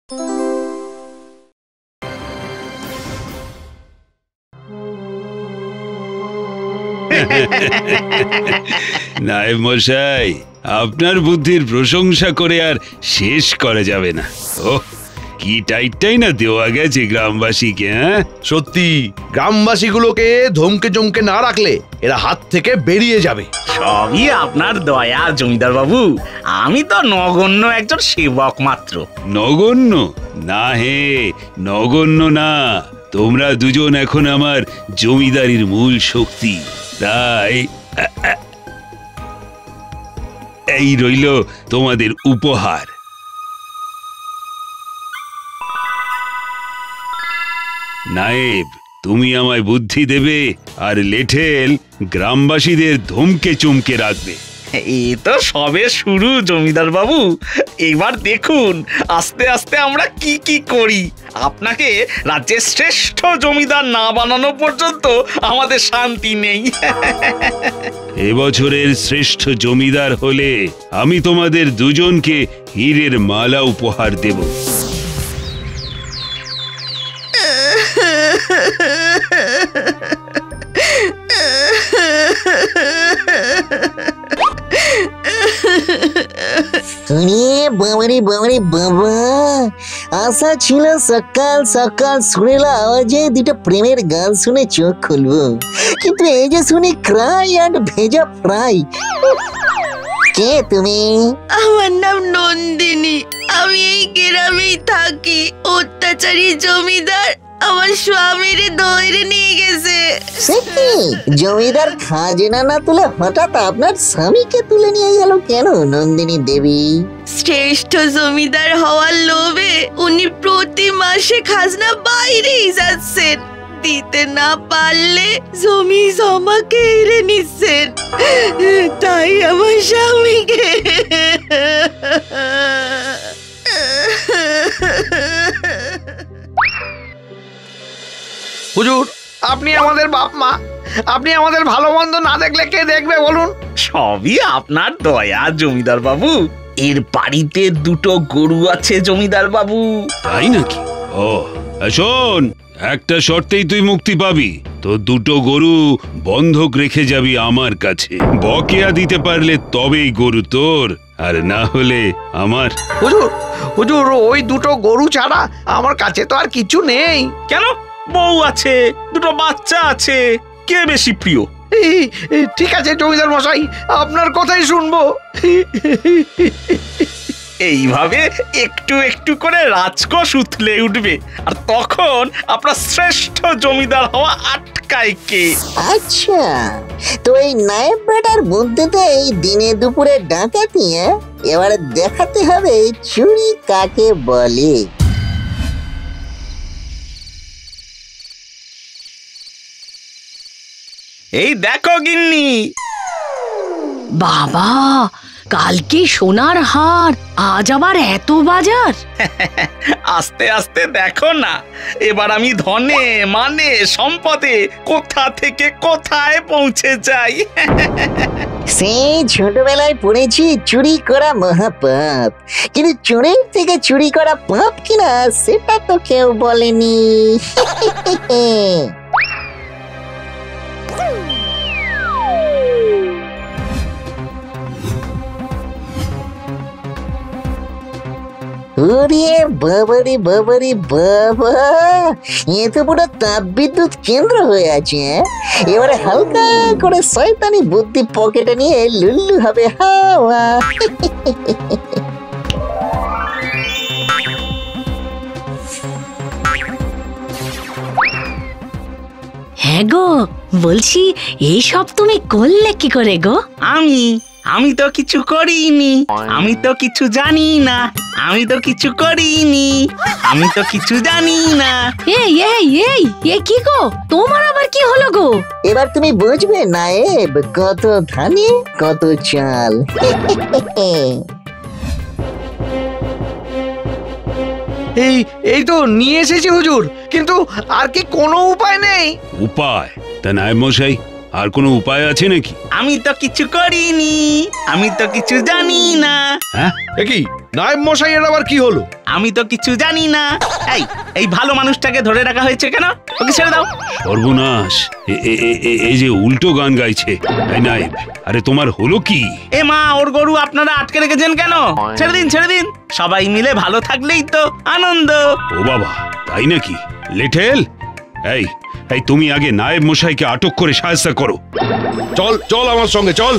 নায়েব মশাই, আপনার বুদ্ধির প্রশংসা করে আর শেষ করা যাবে না। ওহ, কি টাইটটাই না দেওয়া গেছে গ্রামবাসীকে। হ্যাঁ, সত্যি গ্রামবাসীগুলোকে ধমকে চমকে না রাখলে এরা হাত থেকে বেরিয়ে যাবে। সবই আপনার দয়া জমিদার বাবু, আমি তো নগণ্য একজন সেবক মাত্র। নগণ্য না? হে, নগণ্য না, তোমরা দুজন এখন আমার জমিদারির মূল শক্তি। তাই এই রইল তোমাদের উপহার। নায়েব, তুমি আমায় বুদ্ধি দেবে, আর লেঠেল গ্রামবাসীদের ধমকে চমকে রাখবে। এই তো সবে শুরু জমিদার বাবু, এবার দেখুন আস্তে আস্তে আমরা কি কি করি। আপনাকে রাজ্যের শ্রেষ্ঠ জমিদার না বানানো পর্যন্ত আমাদের শান্তি নেই। এবছরের শ্রেষ্ঠ জমিদার হলে আমি তোমাদের দুজনকে হীরের মালা উপহার দেব। বাবারে বাবারে বাবা, আশা ছিল সকাল সকাল শুনেলা আওয়াজে দুটো প্রেমের গান শুনে চোখ খুলবো, কিন্তু এই যে শুনি ক্রাই অ্যান্ড ভেজা ফ্রাই। কে তুমি? আমার নাম নন্দিনী, আমি এই গ্রামেই থাকি। অত্যাচারী জমিদার আমার স্বামীর ধরে নিয়ে গেছে। সে কি, জমিদার খাজনা না তুলে হঠাৎ আপনার স্বামীকে তুলে নিয়ে গেল কেন নন্দিনী দেবী? শ্রেষ্ঠ জমিদার হওয়ার লোভে উনি প্রতি মাসে খাজনা বাইরেই যাচ্ছেন, দিতে না পারলে জমি জমা কেড়ে নিচ্ছেন। তাই আমার স্বামীকে হুজুর, আপনি আমাদের বাপ মা, আপনি আমাদের ভালো মন্দ না দেখলে কে দেখবে বলুন? সবই আপনার দয়া জমিদার বাবু। এর বাড়িতে দুটো গরু আছে জমিদার বাবু। তাই নাকি? ও শোন, একটা শর্তেই তুই মুক্তি পাবি। তো দুটো গরু বন্ধক রেখে যাবি আমার কাছে। বকেয়া দিতে পারলে তবেই গরু তোর, আর না হলে আমার। হুজুর, হুজুর, ওই দুটো গরু ছাড়া আমার কাছে তো আর কিছু নেই। কেন? বউ আছে, দুটো বাচ্চা আছে, কে বেশি প্রিয়? ঠিক আছে জমিদার মশাই, আপনার কথাই শুনবো। এইভাবে একটু একটু করে রাজকোষ উথলে উঠবে, আর তখন আপনার শ্রেষ্ঠ জমিদার হওয়া আটকায় কে? আচ্ছা, তো এই নায়েব বেটার বুদ্ধিতে এই দিনে দুপুরে ডাকাতি, এবারে দেখাতে হবে চুরি কাকে বলে। এই দেখো গিন্নি। বাবা, কালকে সোনার হার, আজ আবার এত বাজার। আস্তে আস্তে দেখো না, এবার আমি ধনে মানে সম্পদে কোথা থেকে কোথায় পৌঁছে যাই। সেই ছোটবেলায় পড়েছি চুরি করা মহাপাপ, কিন্তু চোরের থেকে চুরি করা পাপ কিনা সেটা তো কেউ বলেনি। ওরে বাবারে বাবারে বাবা, এ তো পুরো তাপবিদ্যুৎ কেন্দ্র হয়ে আছে। এবারে হালকা করে শয়তানি বুদ্ধি পকেটে নিয়ে লুল্লু হবে হাওয়া। হ্যাঁ গো, বলছি এইসব তুমি করলে কি করে গো? আমি তো কিছু করিনি, আমি তো কিছু জানি না, আমি তো কিছু করিনি, আমি তো কিছু জানি না। এই এই এই এ কি গো, তোমার আবার কি হলো গো? এবার তুমি বুঝবে নায়েব, কত ধানে কত চাল। এই তো নিয়ে এসেছি হুজুর, কিন্তু আর কি কোনো উপায় নেই? উপায়? তা নায়েব মশাই, আর কোনো উপায় আছে নাকি? আমি তো কিছু করিনি, আমি তো কিছু জানি না। হ্যাঁ, কি নায়েব মশাইয়ের আবার কি হলো? আমি তো কিছু জানি না। এই ভালো মানুষটাকে ধরে রাখা হয়েছে কেন? ওকে ছেড়ে দাও। সর্বনাশ, এই যে উল্টো গান গাইছে। এই নায়েব, আরে তোমার হলো কি? এ মা, ওর গরু আপনারা আটকে রেখেছেন কেন? ছেড়ে দিন, ছেড়ে দিন। সবাই মিলে ভালো থাকলেই তো আনন্দ। ও বাবা, তাই নাকি? লেঠেল, এই এই তুমি আগে নায়েব মশাইকে আটক করে সাহায্য করো। চল চল আমার সঙ্গে চল।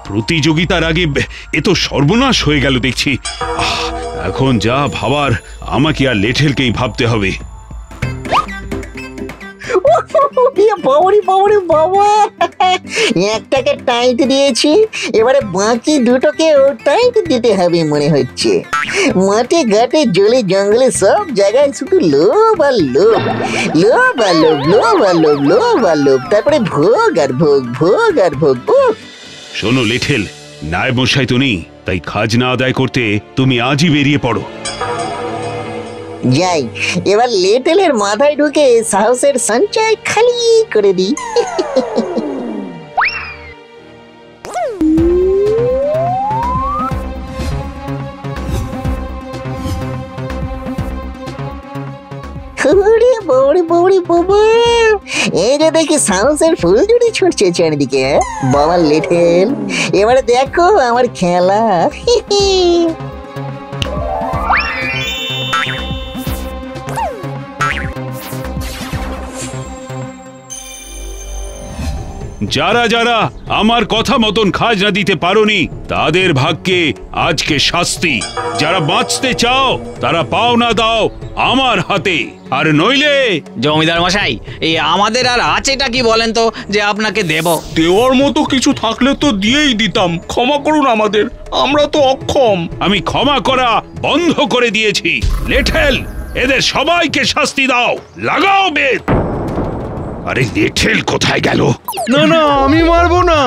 প্রতিযোগিতার আগে এ তো সর্বনাশ হয়ে গেল দেখছি। এখন যা ভাবার আমাকে আর লেঠেলকেই ভাবতে হবে। বাবা, একটাকে টাইট দিয়েছি, এবারে বাকি দুটোকেও টাইট দিতে হবে মনে হচ্ছে। মাঠে ঘাটে জলে জঙ্গলে সব জায়গায় শুধু লোভ আর লোভ, লোভ আর লোভ, লোভ আর লোভ, লোভ আর লোভ, তারপরে ভোগ আর ভোগ, ভোগ আর ভোগ। শোনো লেঠেল, নায়েব মশাই তো নেই, তাই খাজনা আদায় করতে তুমি আজই বেরিয়ে পড়ো। যাই, এবার লেটেলের মাথায় ঢুকে সাহসের সঞ্চয় খালি করে দিই। এই যে দেখি সাহসের ফুলঝুরি ছুটছে চারিদিকে। বাবা লেঠেল, এবারে দেখো আমার খেলা। যারা যারা আমার কথা মতন খাজনা দিতে পারোনি তাদের ভাগ্যে আজকে শাস্তি। যারা বাঁচতে চাও তারা পাওনা দাও আমার হাতে, আর নইলে। জমিদার মশাই, এই আমাদের আর আছেটা কি বলেন তো যে আপনাকে দেব? দেওয়ার মতো কিছু থাকলে তো দিয়েই দিতাম। ক্ষমা করুন আমাদের, আমরা তো অক্ষম। আমি ক্ষমা করা বন্ধ করে দিয়েছি। লেঠেল, এদের সবাইকে শাস্তি দাও, লাগাও বেত। আরে লেঠেল কোথায় গেল? না না, আমি মারবো না,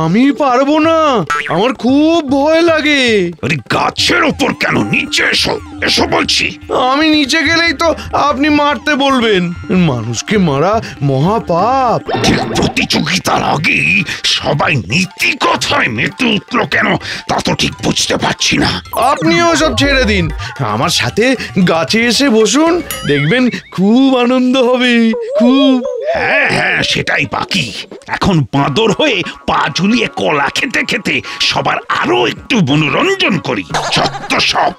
আমি পারবো না, আমার খুব ভয় লাগে। আরে গাছের ওপর কেন? নিচে এসো, এসো বলছি। আমি নিচে গেলেই তো আপনি মারতে বলবেন। মানুষকে মারা মহাপাপ। ঠিক প্রতিযোগিতার আগেই সবাই নীতি কথায় মেতে উঠলো কেন তা তো ঠিক বুঝতে পারছি না। আপনিও সব ছেড়ে দিন, আমার সাথে গাছে এসে বসুন, দেখবেন খুব আনন্দ হবে, খুব। হ্যাঁ হ্যাঁ, সেটাই বাকি। এখন বাঁদর হয়ে পা ঝুলিয়ে কলা খেতে খেতে সবার আরো একটু মনোরঞ্জন করি। যত সব।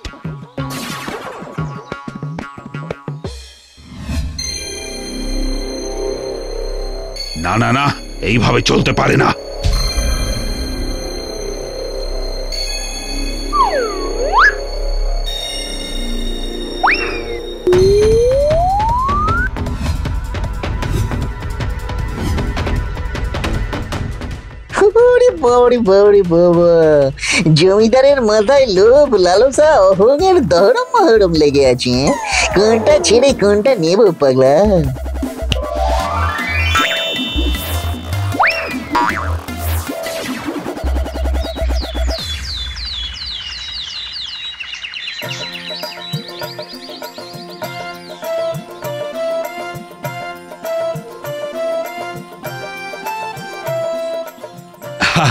না না না, এইভাবে চলতে পারে না। জমিদারের মাথায় লোভ, লালসা, অহংের দহরম মহরম লেগে আছে। কোনটা ছেড়ে কোনটা নেব পাগলা?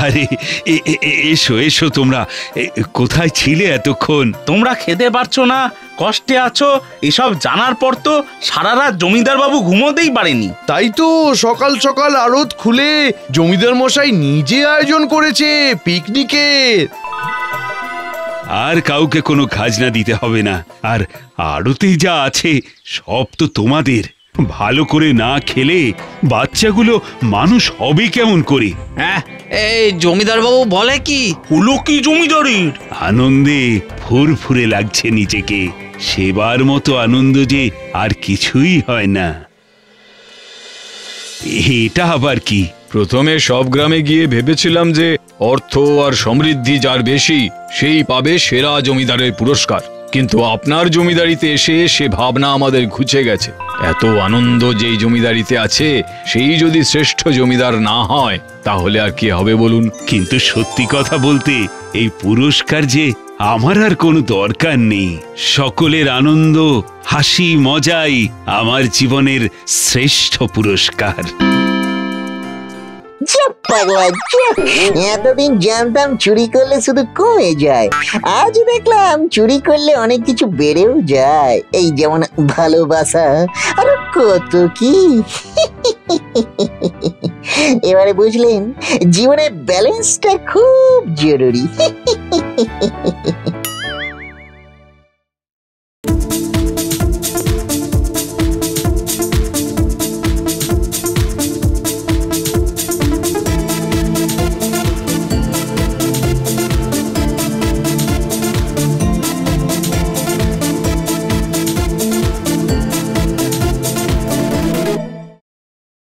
আরে এসো এসো, তোমরা কোথায় ছিলে এতক্ষণ? তোমরা খেতে পারছো না, কষ্টে আছো, এসব জানার পর তো সারা রাত জমিদার বাবু ঘুমোতেই পারেনি। তাই তো সকাল সকাল আড়ত খুলে জমিদার মশাই নিজে আয়োজন করেছে পিকনিকের। আর কাউকে কোনো খাজনা দিতে হবে না, আর আড়তেই যা আছে সব তো তোমাদের। ভালো করে না খেলে বাচ্চাগুলো মানুষ হবে কেমন করে? হ্যাঁ, এই জমিদার বাবু বলে কি? হলো কি জমিদারের? আনন্দে ফুরফুরে লাগছে নিজেকে। সেবার মতো আনন্দ যে আর কিছুই হয় না। এটা আবার কি? প্রথমে সব গ্রামে গিয়ে ভেবেছিলাম যে অর্থ আর সমৃদ্ধি যার বেশি সেই পাবে সেরা জমিদারের পুরস্কার, কিন্তু আপনার জমিদারিতে এসে সে ভাবনা আমাদের ঘুচে গেছে। এত আনন্দ যেই জমিদারিতে আছে সেই যদি শ্রেষ্ঠ জমিদার না হয় তাহলে আর কি হবে বলুন? কিন্তু সত্যি কথা বলতে এই পুরস্কার যে আমার আর কোনো দরকার নেই। সকলের আনন্দ হাসি মজাই আমার জীবনের শ্রেষ্ঠ পুরস্কার। পাগলা এতদিন জানতাম চুরি করলে শুধু কমে যায়, আজ দেখলাম চুরি করলে অনেক কিছু বেড়েও যায়। এই যেমন ভালোবাসা আর কত কি। এবারে বুঝলেন জীবনে ব্যালেন্সটা খুব জরুরি।